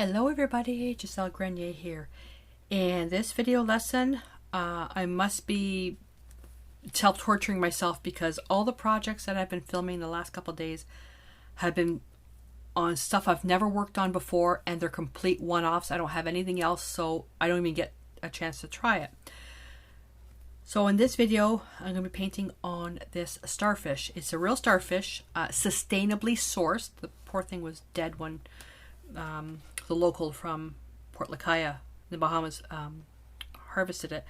Hello everybody, Gisele Grenier here. In this video lesson, I must be self-torturing myself because all the projects that I've been filming the last couple of days have been on stuff I've never worked on before, and they're complete one-offs. I don't have anything else, so I don't even get a chance to try it. So in this video, I'm going to be painting on this starfish. It's a real starfish, sustainably sourced. The poor thing was dead when the local from Port Lucaya, the Bahamas, harvested it.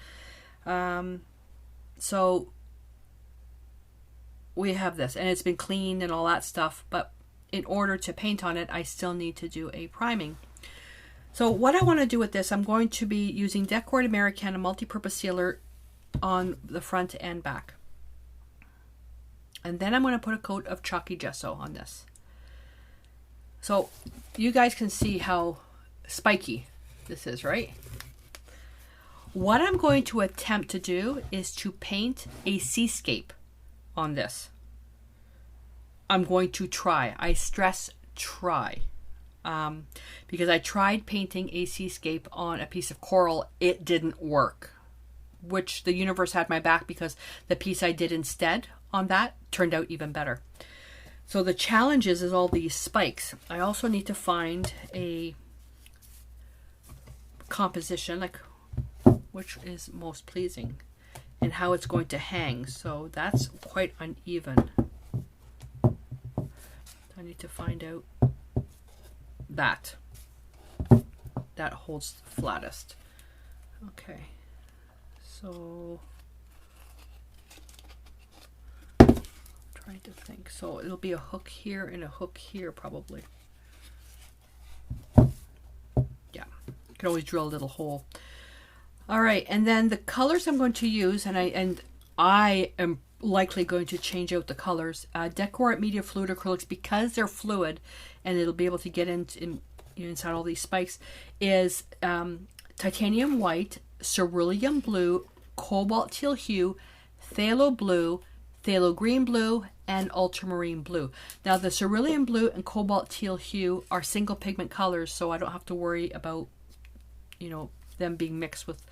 So we have this, and it's been cleaned and all that stuff, but in order to paint on it, I still need to do a priming. So what I want to do with this, I'm going to be using Décor Americana multi-purpose sealer on the front and back. And then I'm going to put a coat of chalky gesso on this. So you guys can see how spiky this is, right? What I'm going to attempt to do is to paint a seascape on this. I'm going to try. I stress try. Because I tried painting a seascape on a piece of coral. It didn't work. Which the universe had my back, because the piece I did instead on that turned out even better. So the challenge is all these spikes. I also need to find a composition, like which is most pleasing and how it's going to hang. So that's quite uneven. I need to find out that holds flattest. Okay, so trying to think. So it'll be a hook here and a hook here probably. Yeah, you can always drill a little hole. All right, and then the colors I'm going to use, and I am likely going to change out the colors. Décor Media Fluid Acrylics, because they're fluid and it'll be able to get inside all these spikes, is titanium white, cerulean blue, cobalt teal hue, phthalo blue, phthalo green blue, and ultramarine blue. Now the cerulean blue and cobalt teal hue are single pigment colors, so I don't have to worry about, them being mixed with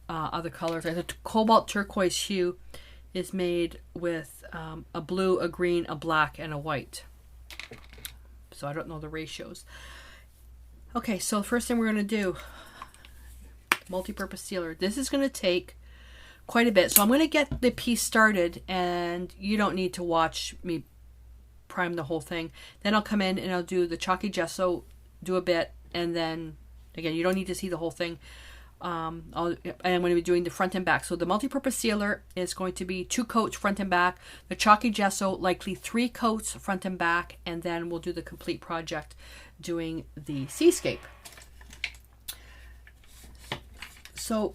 other colors. And the cobalt turquoise hue is made with a blue, a green, a black, and a white. So I don't know the ratios. Okay, so the first thing we're going to do, multi-purpose sealer. This is going to take quite a bit. So I'm going to get the piece started, and you don't need to watch me prime the whole thing. Then I'll come in and I'll do the chalky gesso, do a bit, and then again, you don't need to see the whole thing. I'm going to be doing the front and back. So the multi-purpose sealer is going to be 2 coats front and back. The chalky gesso, likely 3 coats front and back, and then we'll do the complete project doing the seascape. So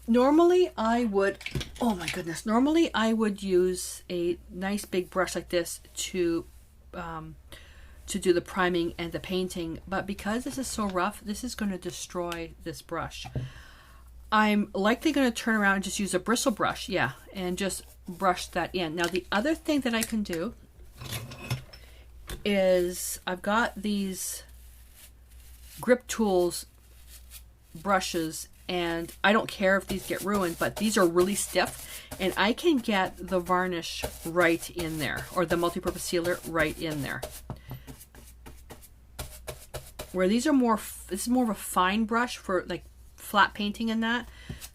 normally I would, oh my goodness, normally I would use a nice big brush like this to do the priming and the painting, but because this is so rough, this is going to destroy this brush. I'm likely going to turn around and just use a bristle brush, and just brush that in. Now the other thing that I can do is I've got these grip tools brushes, and I don't care if these get ruined, but these are really stiff, and I can get the varnish right in there, or the multi-purpose sealer right in there. Where these are this is more of a fine brush for like flat painting and that.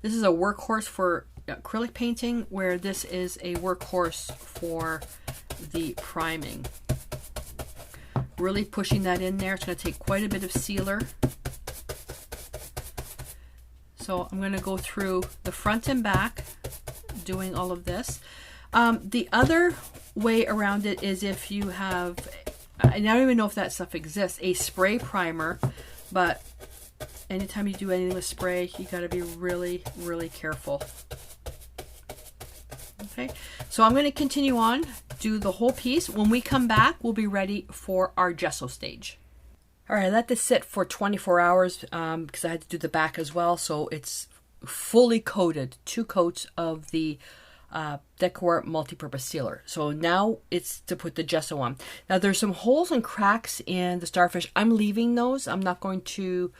This is a workhorse for acrylic painting, where this is a workhorse for the priming. Really pushing that in there. It's going to take quite a bit of sealer. So I'm going to go through the front and back doing all of this. The other way around it is if you have, and I don't even know if that stuff exists, a spray primer, but anytime you do anything with spray, you got to be really, really careful. Okay, so I'm going to continue on, do the whole piece. When we come back, we'll be ready for our gesso stage. All right, I let this sit for 24 hours because I had to do the back as well. So it's fully coated, 2 coats of the Décor multi-purpose sealer. So now it's to put the gesso on. Now there's some holes and cracks in the Starfish. I'm leaving those. I'm not going to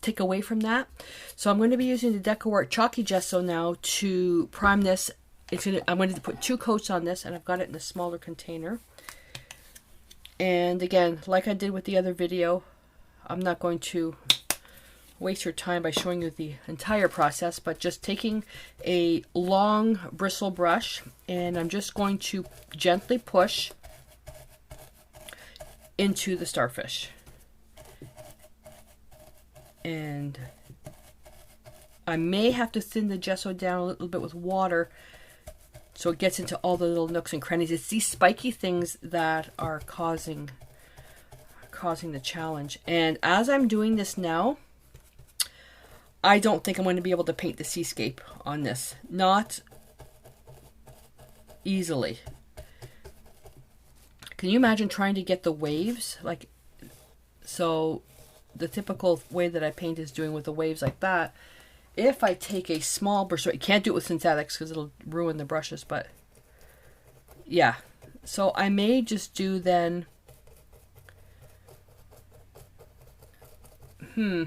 take away from that. So I'm going to be using the Décor chalky gesso now to prime this. I'm going to put 2 coats on this, and I've got it in a smaller container. And again, like I did with the other video, I'm not going to waste your time by showing you the entire process, but just taking a long bristle brush, and I'm just going to gently push into the Starfish. And I may have to thin the gesso down a little bit with water so it gets into all the little nooks and crannies. It's these spiky things that are causing the challenge. And as I'm doing this now, I don't think I'm going to be able to paint the seascape on this. Not easily. Can you imagine trying to get the waves? Like, so the typical way that I paint is doing with the waves like that. If I take a small brush, so I can't do it with synthetics because it'll ruin the brushes, but yeah. So I may just do then, I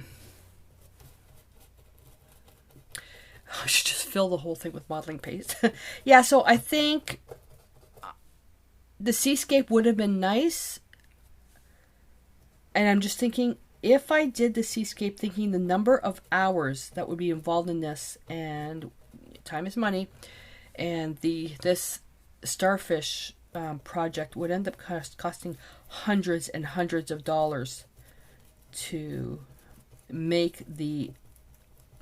should just fill the whole thing with modeling paste. Yeah, so I think the seascape would have been nice. And I'm just thinking, if I did the seascape, thinking the number of hours that would be involved in this, and time is money, and this Starfish project would end up costing hundreds and hundreds of dollars to make the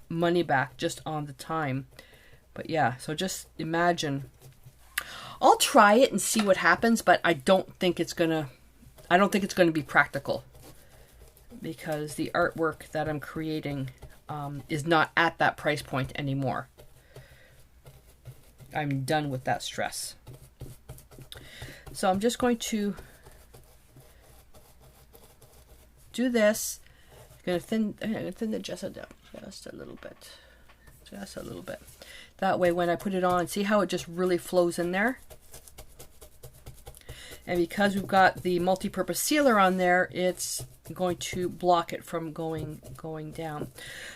money back just on the time. But yeah, so just imagine. I'll try it and see what happens, but I don't think it's gonna be practical, because the artwork that I'm creating is not at that price point anymore. I'm done with that stress. So I'm just going to do this. I'm going to thin the gesso down just a little bit. Just a little bit. That way when I put it on, see how it just really flows in there? And because we've got the multi-purpose sealer on there, it's going to block it from going down.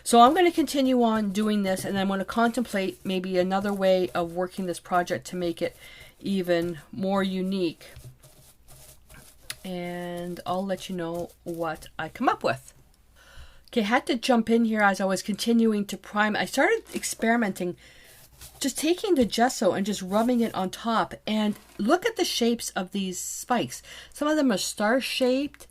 So I'm going to continue on doing this, and I'm going to contemplate maybe another way of working this project to make it even more unique. And I'll let you know what I come up with. Okay, I had to jump in here as I was continuing to prime. I started experimenting, just taking the gesso and just rubbing it on top, and look at the shapes of these spikes. Some of them are star-shaped,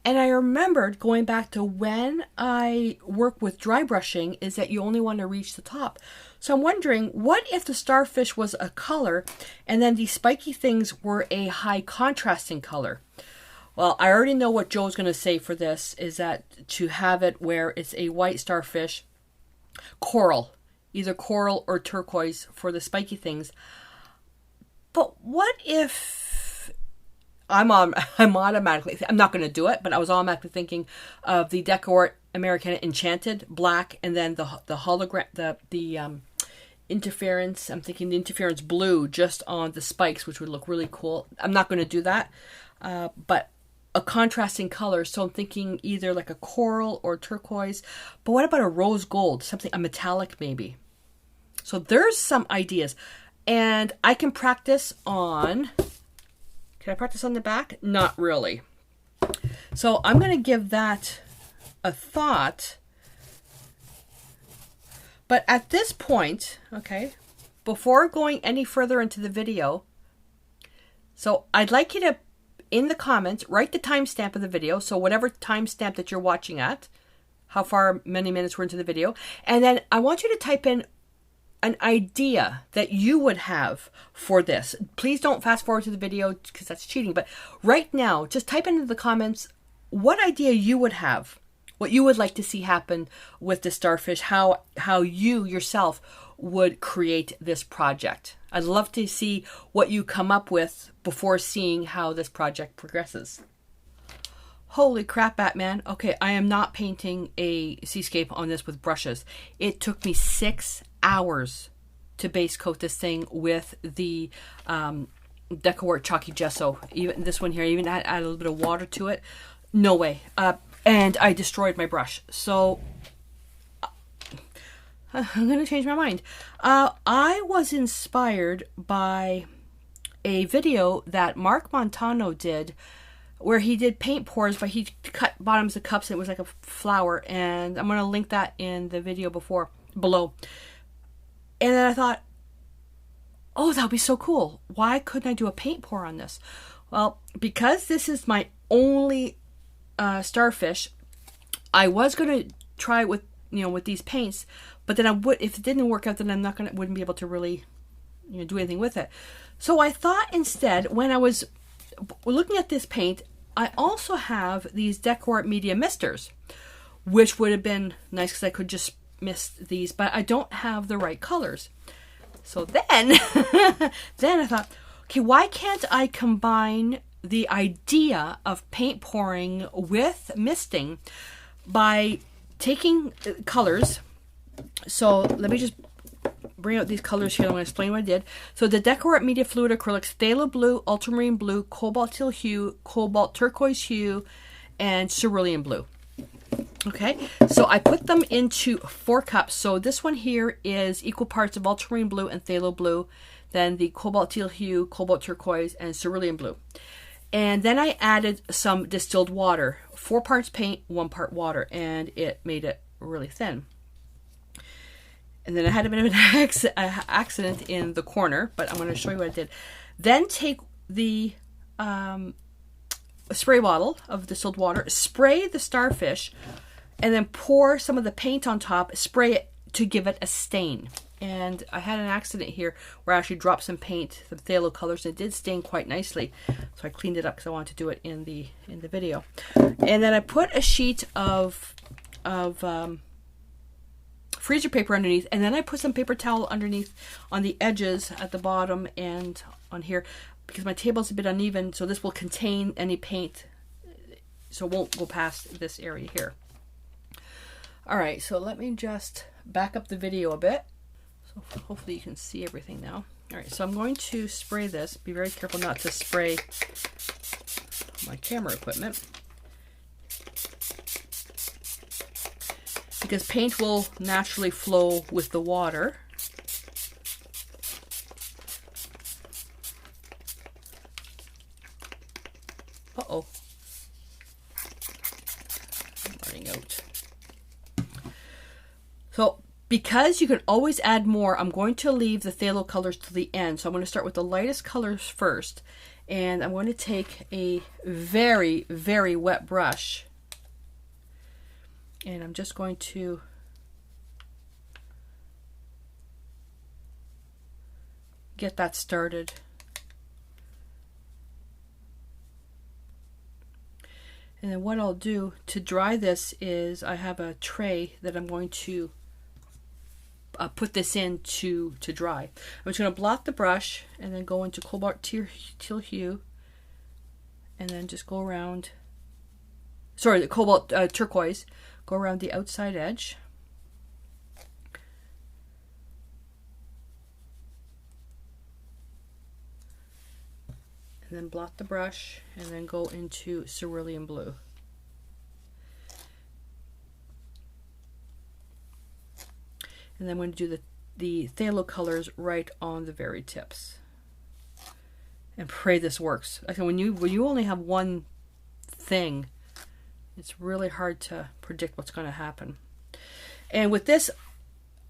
and I remembered going back to when I work with dry brushing is that you only want to reach the top. So I'm wondering, what if the Starfish was a color and then these spiky things were a high contrasting color? Well, I already know what Joe's going to say for this, is that to have it where it's a white starfish, coral, either coral or turquoise for the spiky things. But what if I'm automatically, I'm not going to do it, but I was automatically thinking of the Décor Americana Enchanted black, and then the hologram, the interference. I'm thinking the interference blue just on the spikes, which would look really cool. I'm not going to do that, but a contrasting color. So I'm thinking either like a coral or turquoise. But what about a rose gold? Something, a metallic maybe. So there's some ideas. And I can practice on... Can I practice on the back? Not really. So I'm going to give that a thought. But at this point, okay, before going any further into the video, so I'd like you to, in the comments, write the timestamp of the video. So whatever timestamp that you're watching at, how far, many minutes we're into the video. And then I want you to type in an idea that you would have for this. Please don't fast forward to the video because that's cheating. But right now, just type into the comments what idea you would have, what you would like to see happen with the Starfish, how you yourself would create this project. I'd love to see what you come up with before seeing how this project progresses. Holy crap, Batman. Okay, I am not painting a seascape on this with brushes. It took me 6 hours to base coat this thing with the Decor Chalky Gesso. Even this one here, even add a little bit of water to it. No way. And I destroyed my brush. So I'm going to change my mind. I was inspired by a video that Mark Montano did where he did paint pours, but he cut bottoms of cups and it was like a flower. And I'm going to link that in the video below. And then I thought, oh, that would be so cool. Why couldn't I do a paint pour on this? Well, because this is my only Starfish, I was going to try it with, with these paints, but then if it didn't work out, then wouldn't be able to really, do anything with it. So I thought instead, when I was looking at this paint, I also have these Decor Media Misters, which would have been nice because I could just mist these, but I don't have the right colors. So then, then I thought, okay, why can't I combine the idea of paint pouring with misting by taking colors? So let me just bring out these colors here. I'm going to explain what I did. So the Decor Media Fluid Acrylics, Phthalo Blue, Ultramarine Blue, Cobalt Teal Hue, Cobalt Turquoise Hue, and Cerulean Blue. Okay, so I put them into 4 cups. So this one here is equal parts of Ultramarine Blue and Phthalo Blue, then the Cobalt Teal Hue, Cobalt Turquoise, and Cerulean Blue. And then I added some distilled water, 4 parts paint, 1 part water, and it made it really thin. And then I had a bit of an accident in the corner, but I'm going to show you what I did. Then take the spray bottle of distilled water, spray the Starfish, and then pour some of the paint on top, spray it to give it a stain. And I had an accident here where I actually dropped some paint, some phthalo colors, and it did stain quite nicely. So I cleaned it up because I wanted to do it in the video. And then I put a sheet of freezer paper underneath, and then I put some paper towel underneath on the edges at the bottom and on here because my table's a bit uneven, so this will contain any paint, so it won't go past this area here. All right, so let me just back up the video a bit. So hopefully you can see everything now. All right, so I'm going to spray this. Be very careful not to spray my camera equipment, because paint will naturally flow with the water. Uh-oh. I'm running out. So, because you can always add more, I'm going to leave the phthalo colors to the end. So I'm going to start with the lightest colors first. And I'm going to take a very, very wet brush. And I'm just going to get that started. And then what I'll do to dry this is I have a tray that I'm going to put this in to dry. I'm just going to blot the brush and then go into Cobalt Teal Hue and then just go around, sorry, the Cobalt Turquoise, go around the outside edge. And then blot the brush and then go into Cerulean Blue. And then I'm going to do the phthalo colors right on the very tips. And pray this works. Like when you only have one thing, it's really hard to predict what's going to happen. And with this,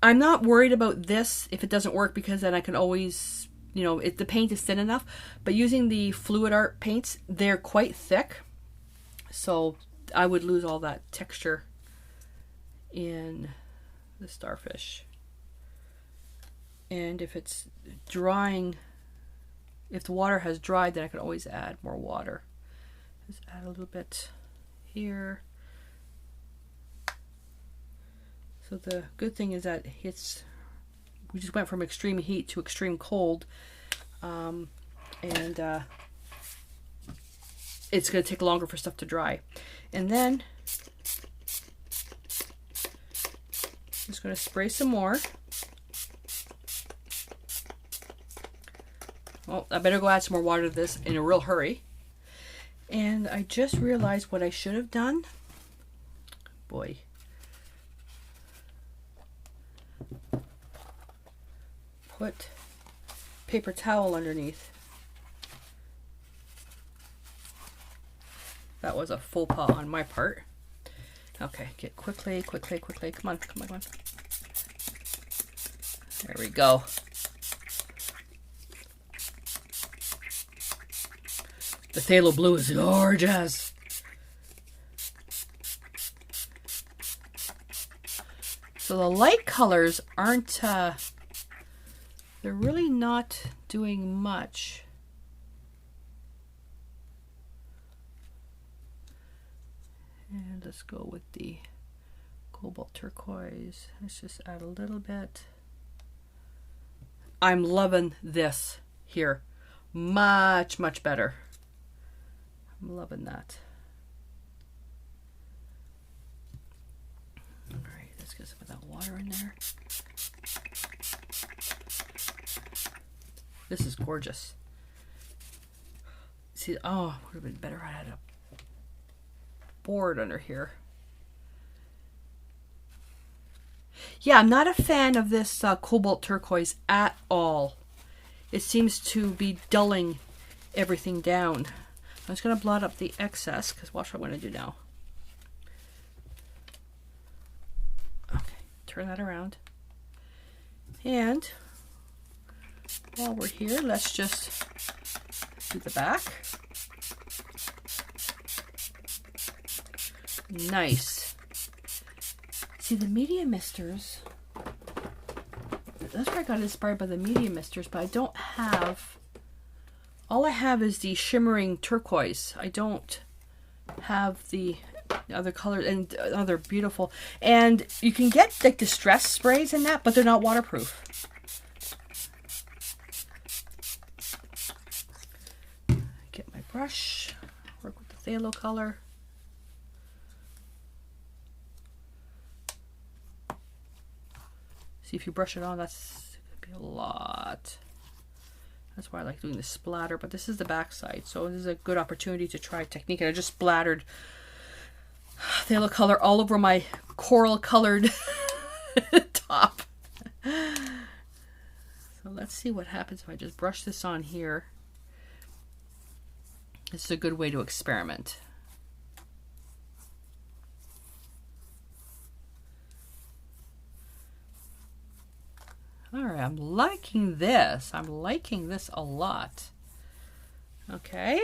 I'm not worried about this if it doesn't work, because then I can always, if the paint is thin enough. But using the Fluid Art paints, they're quite thick. So I would lose all that texture in the Starfish. And if it's drying, if the water has dried, then I can always add more water. Just add a little bit here. So the good thing is that we just went from extreme heat to extreme cold, and it's going to take longer for stuff to dry. And then I'm just going to spray some more. Well, I better go add some more water to this in a real hurry. And I just realized what I should have done. Boy. Put paper towel underneath. That was a faux pas on my part. Okay, get quickly. Come on. There we go. The phthalo blue is gorgeous. So the light colors aren't, they're really not doing much. And let's go with the cobalt turquoise. Let's just add a little bit. I'm loving this here. Much better. I'm loving that. All right, let's get some of that water in there. This is gorgeous. See, oh, would have been better I had a board under here. Yeah, I'm not a fan of this cobalt turquoise at all. It seems to be dulling everything down. I'm just going to blot up the excess, because watch what I'm going to do now. Okay, turn that around. And while we're here, let's just do the back. Nice. See, the media misters, that's where I got inspired by the media misters, but I don't have, all I have is the shimmering turquoise. I don't have the other colors, and other beautiful. And you can get like distress sprays in that, but they're not waterproof. Get my brush, work with the phthalo color. See, if you brush it on, that's gonna be a lot. That's why I like doing the splatter, but this is the back side, so this is a good opportunity to try a technique. And I just splattered phthalo color all over my coral colored top. So let's see what happens if I just brush this on here. This is a good way to experiment. All right, I'm liking this. I'm liking this a lot. Okay,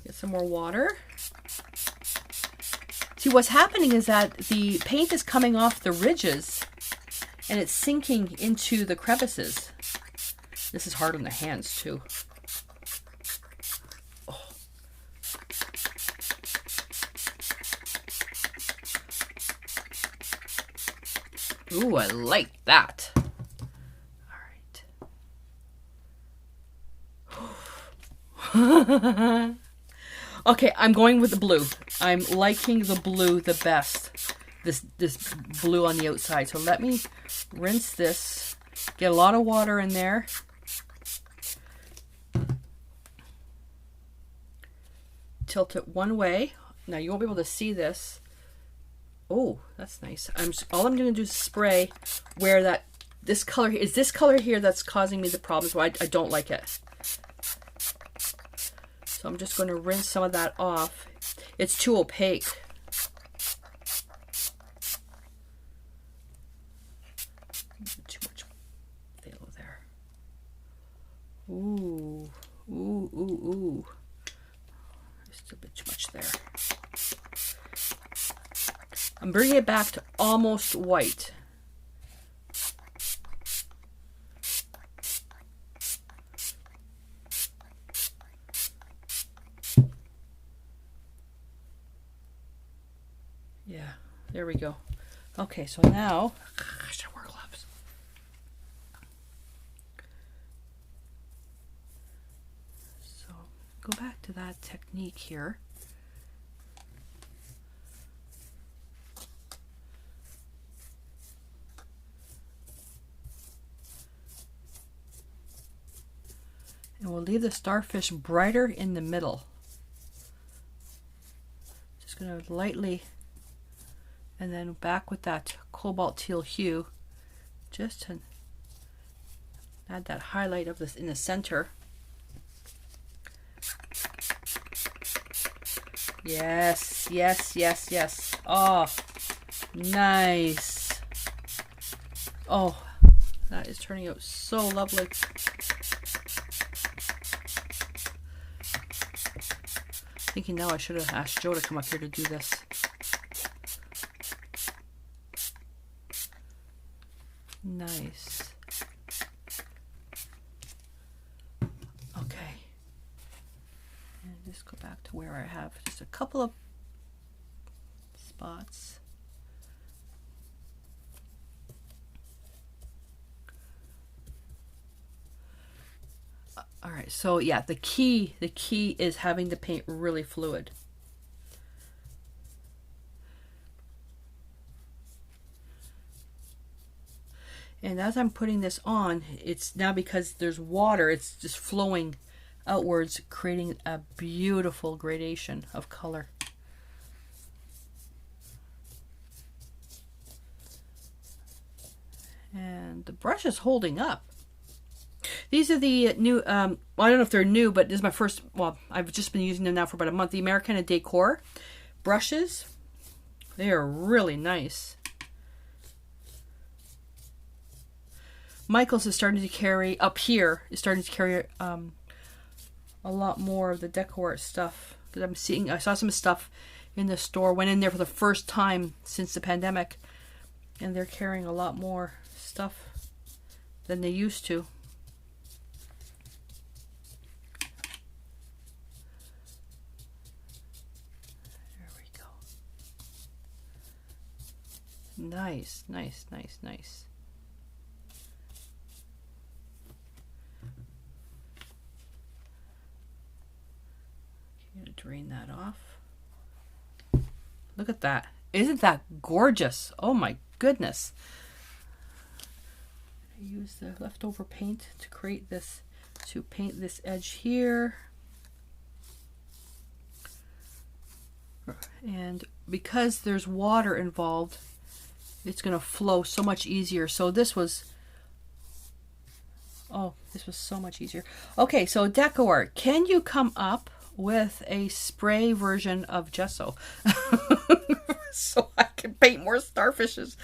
get some more water. See, what's happening is that the paint is coming off the ridges and it's sinking into the crevices. This is hard on the hands too. Oh. Ooh, I like that. Okay, I'm going with the blue. I'm liking the blue the best. This blue on the outside. So let me rinse this. Get a lot of water in there. Tilt it one way. Now you won't be able to see this. Oh, that's nice. All I'm going to do is spray where this color is. This color here that's causing me the problems. Why I don't like it. So I'm just going to rinse some of that off. It's too opaque. Too much phthalo there. Ooh, ooh, ooh, ooh. Just a bit too much there. I'm bringing it back to almost white. Yeah, there we go. Okay, so now I should wear gloves. So go back to that technique here. And we'll leave the Starfish brighter in the middle. Just going to lightly, and then back with that cobalt teal hue, just to add that highlight of this in the center. Yes, yes, yes, yes. Oh, nice. Oh, that is turning out so lovely. Thinking now I should have asked Joe to come up here to do this. Nice. Okay. And just go back to where I have just a couple of spots. All right, so yeah, the key is having the paint really fluid. And as I'm putting this on, it's now, because there's water, it's just flowing outwards, creating a beautiful gradation of color. And the brush is holding up. These are the new, well, I don't know if they're new, but this is my first, well, I've just been using them now for about a month. The Americana Décor brushes. They are really nice. Michael's is starting to carry, up here, is starting to carry a lot more of the Décor stuff. Because I saw some stuff in the store, went in there for the first time since the pandemic, and they're carrying a lot more stuff than they used to. Nice, nice, nice, nice. I'm going to drain that off. Look at that. Isn't that gorgeous? Oh my goodness. I use the leftover paint to create this, to paint this edge here. And because there's water involved, it's going to flow so much easier. So this was, oh, this was so much easier. Okay, so Décor, can you come up with a spray version of gesso? So I can paint more starfishes.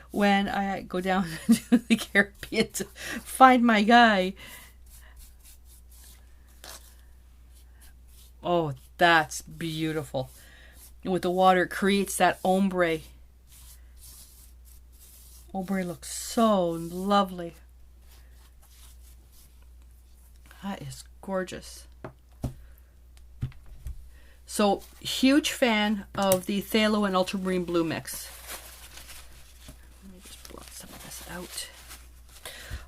When I go down to the Caribbean to find my guy. Oh, that's beautiful. And with the water, it creates that ombre. Ombre looks so lovely. That is gorgeous. So, huge fan of the Phthalo and Ultramarine Blue mix. Let me just blot some of this out.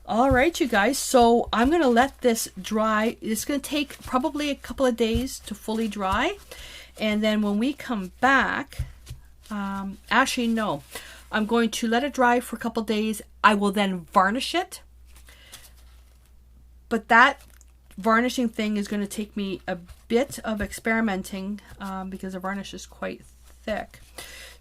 All right, you guys. So, I'm going to let this dry. It's going to take probably a couple of days to fully dry. And then when we come back, actually no, I'm going to let it dry for a couple of days. I will then varnish it. But that varnishing thing is going to take me a bit of experimenting because the varnish is quite thick.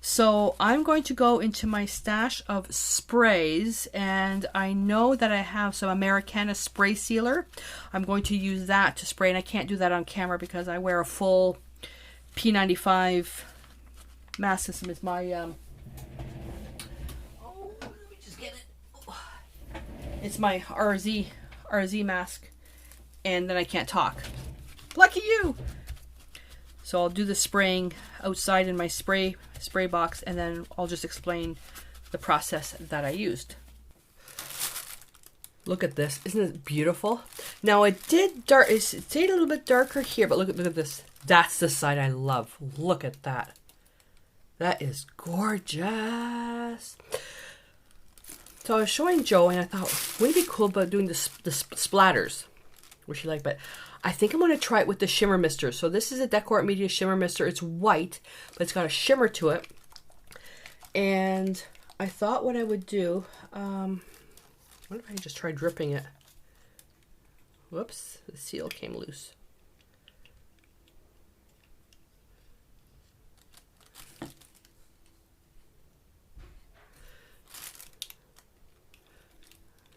So I'm going to go into my stash of sprays, and I know that I have some Americana spray sealer. I'm going to use that to spray, and I can't do that on camera because I wear a full P95 mask system. Is my oh, let me just get it. Oh. It's my RZ mask, and then I can't talk. Lucky you. So I'll do the spraying outside in my spray box, and then I'll just explain the process that I used. Look at this. Isn't it beautiful? Now it stayed a little bit darker here, but look at this. That's the side I love. Look at that. That is gorgeous. So I was showing Joe, and I thought, wouldn't it be cool about doing the splatters? Which she liked, but I think I'm going to try it with the shimmer mister. So this is a Décor Media shimmer mister. It's white, but it's got a shimmer to it. And I thought what I would do, what if I just try dripping it? Whoops, the seal came loose.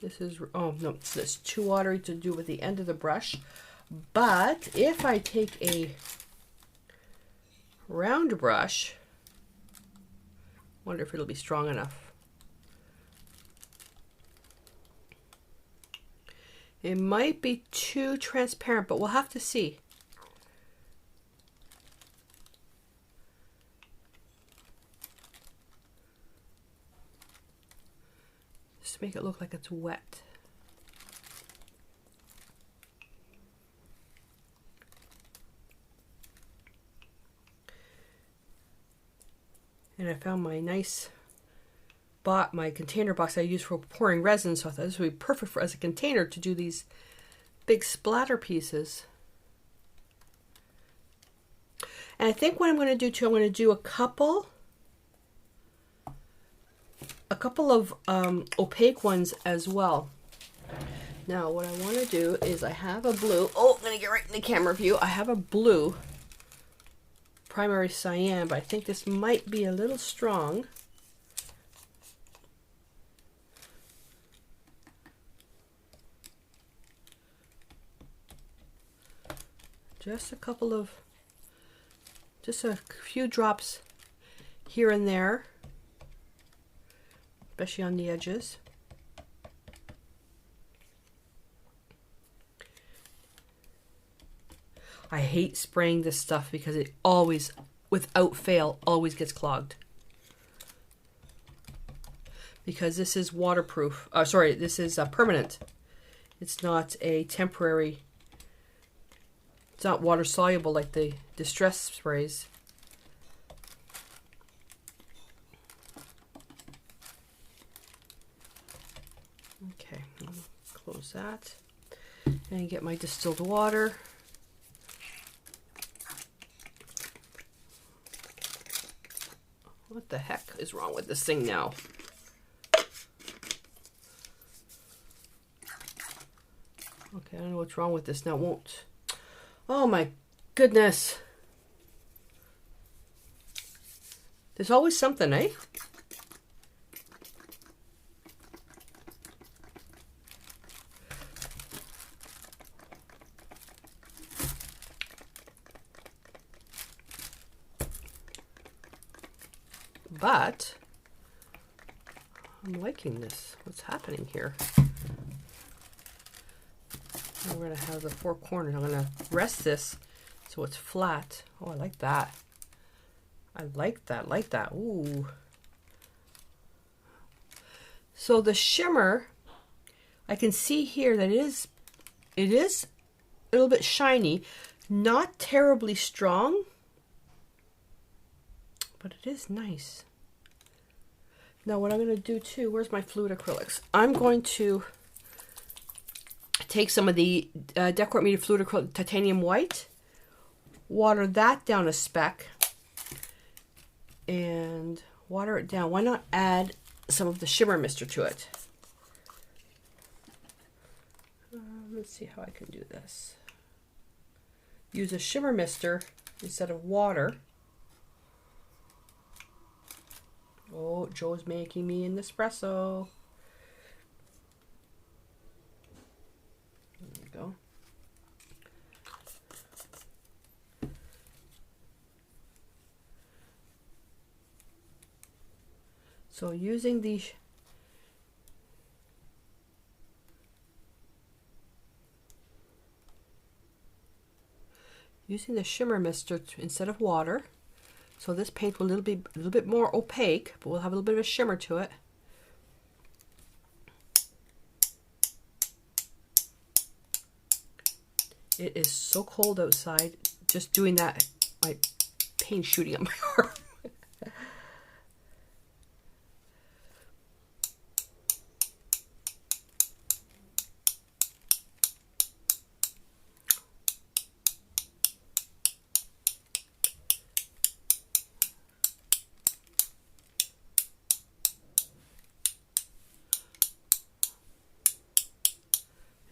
This is, oh no, it's too watery to do with the end of the brush. But if I take a round brush, wonder if it'll be strong enough. It might be too transparent, but we'll have to see. Just to make it look like it's wet. And I found my nice my container box I use for pouring resin, so I thought this would be perfect for as a container to do these big splatter pieces. And I think what I'm going to do too, I'm going to do a couple of opaque ones as well. Now what I want to do is I have a blue, oh, I'm going to get right in the camera view. I have a blue primary cyan, but I think this might be a little strong. Just a few drops here and there, especially on the edges. I hate spraying this stuff because it always, without fail, always gets clogged. Because this is waterproof. Sorry, this is permanent. It's not a temporary. It's not water soluble like the distress sprays. Okay, I'll close that and get my distilled water. What the heck is wrong with this thing now? Okay, I don't know what's wrong with this now. It won't. Oh my goodness. There's always something, eh? But I'm liking this. What's happening here? We're going to have the four corners. I'm going to rest this so it's flat. Oh, I like that. I like that. Like that. Ooh. So the shimmer, I can see here that it is a little bit shiny, not terribly strong, but it is nice. Now what I'm going to do too, where's my fluid acrylics? I'm going to take some of the Décor Media Fluid Acrylic Titanium White, water that down a speck, and water it down. Why not add some of the shimmer mister to it? Let's see how I can do this. Use a shimmer mister instead of water. Oh, Joe's making me an espresso. There we go. So using the shimmer mister instead of water. So this paint will be a little bit more opaque, but we'll have a little bit of a shimmer to it. It is so cold outside. Just doing that, my paint shooting up my arm.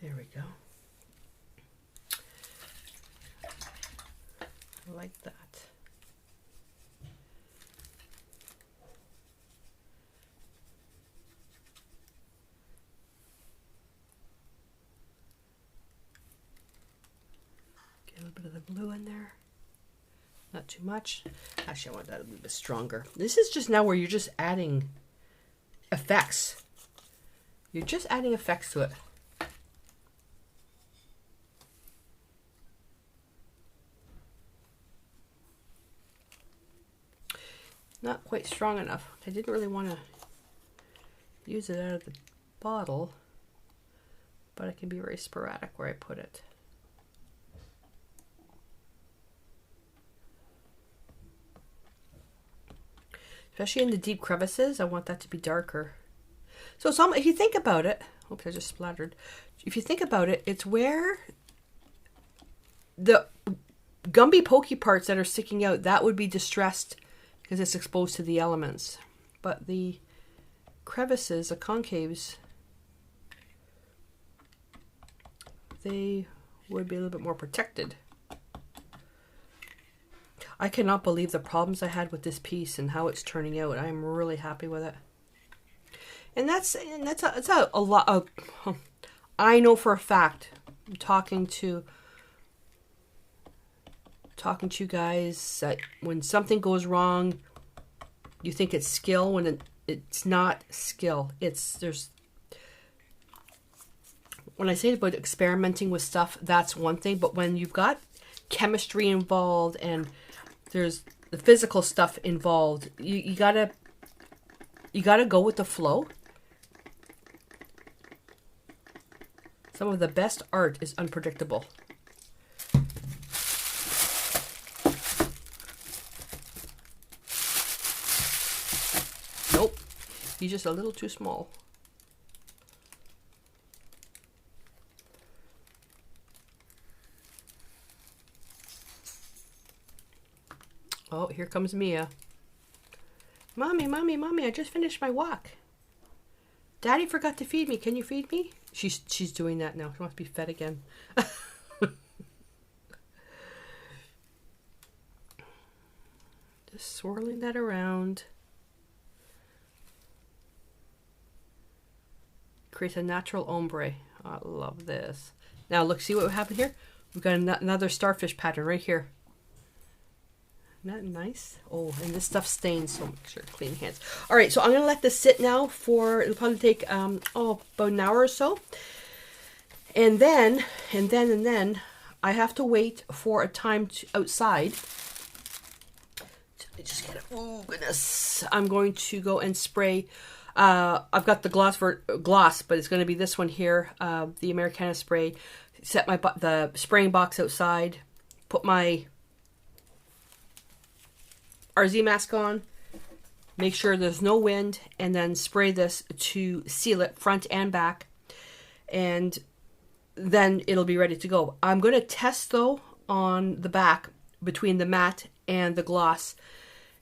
There we go. like that. Get a little bit of the blue in there. Not too much. Actually, I want that a little bit stronger. This is just now where you're just adding effects. You're just adding effects to it. Not quite strong enough. I didn't really want to use it out of the bottle, but I can be very sporadic where I put it. Especially in the deep crevices, I want that to be darker. So if you think about it, oops, I just splattered. If you think about it, it's where the gumby pokey parts that are sticking out, that would be distressed because it's exposed to the elements. But the crevices, the concaves, they would be a little bit more protected. I cannot believe the problems I had with this piece and how it's turning out. I'm really happy with it. And that's a lot of, I know for a fact, talking to you guys, that when something goes wrong, you think it's skill when it's not skill. When I say about experimenting with stuff, that's one thing, but when you've got chemistry involved and there's the physical stuff involved, you gotta go with the flow. Some of the best art is unpredictable. Nope, he's just a little too small. Oh, here comes Mia. Mommy, mommy, mommy, I just finished my walk. Daddy forgot to feed me. Can you feed me? She's doing that now. She wants to be fed again. Just swirling that around. Creates a natural ombre. Oh, I love this. Now look, see what happened here? We've got another starfish pattern right here. Isn't that nice? Oh, and this stuff stains, so make sure to clean hands. All right, so I'm gonna let this sit now for, it'll probably take about an hour or so. And then I have to wait for a time outside. Just get it. Oh goodness! I'm going to go and spray. I've got the gloss, but it's going to be this one here, the Americana spray. Set the spraying box outside. Put my RZ mask on, make sure there's no wind, and then spray this to seal it front and back, and then it'll be ready to go. I'm going to test though on the back between the matte and the gloss,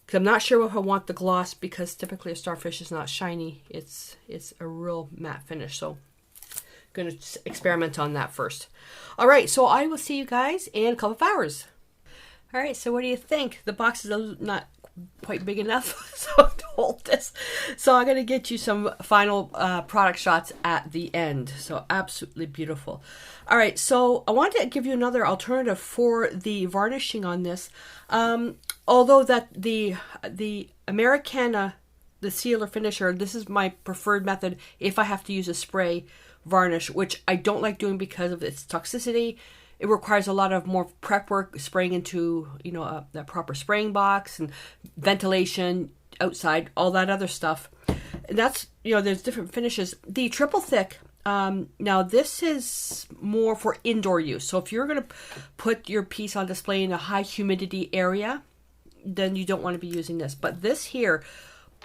because I'm not sure if I want the gloss, because typically a starfish is not shiny. It's a real matte finish, so I'm going to experiment on that first. All right, so I will see you guys in a couple of hours. All right, so what do you think? The box is not quite big enough so to hold this. So I'm going to get you some final product shots at the end. So absolutely beautiful. All right, so I wanted to give you another alternative for the varnishing on this. Although that the Americana, the sealer finisher, this is my preferred method if I have to use a spray varnish, which I don't like doing because of its toxicity. It requires a lot of more prep work, spraying into, the proper spraying box and ventilation outside, all that other stuff. And that's, there's different finishes. The triple thick, now this is more for indoor use. So if you're going to put your piece on display in a high humidity area, then you don't want to be using this. But this here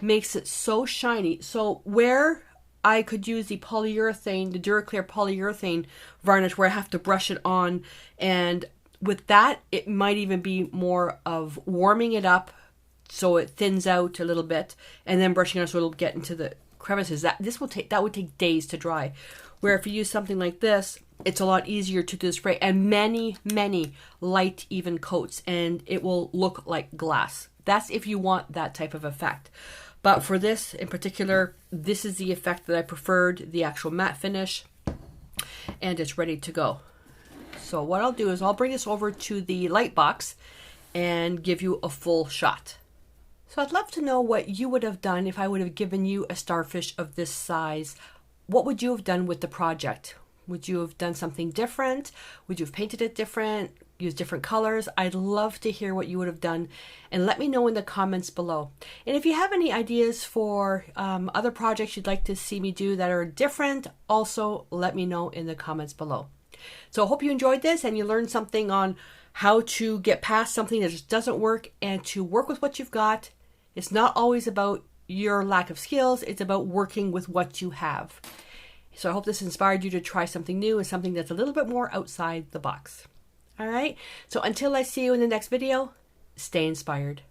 makes it so shiny. So where I could use the polyurethane, the Duraclear polyurethane varnish, where I have to brush it on, and with that it might even be more of warming it up so it thins out a little bit, and then brushing it on so it'll get into the crevices. That would take days to dry. Where if you use something like this, it's a lot easier to do spray, and many light even coats, and it will look like glass. That's if you want that type of effect. But for this in particular, this is the effect that I preferred, the actual matte finish, and it's ready to go. So what I'll do is I'll bring this over to the light box and give you a full shot. So I'd love to know what you would have done if I would have given you a starfish of this size. What would you have done with the project? Would you have done something different? Would you have painted it different? Used different colors? I'd love to hear what you would have done, and let me know in the comments below. And if you have any ideas for other projects you'd like to see me do that are different, also let me know in the comments below. So I hope you enjoyed this and you learned something on how to get past something that just doesn't work and to work with what you've got. It's not always about your lack of skills, it's about working with what you have. So I hope this inspired you to try something new and something that's a little bit more outside the box. All right, so until I see you in the next video, stay inspired.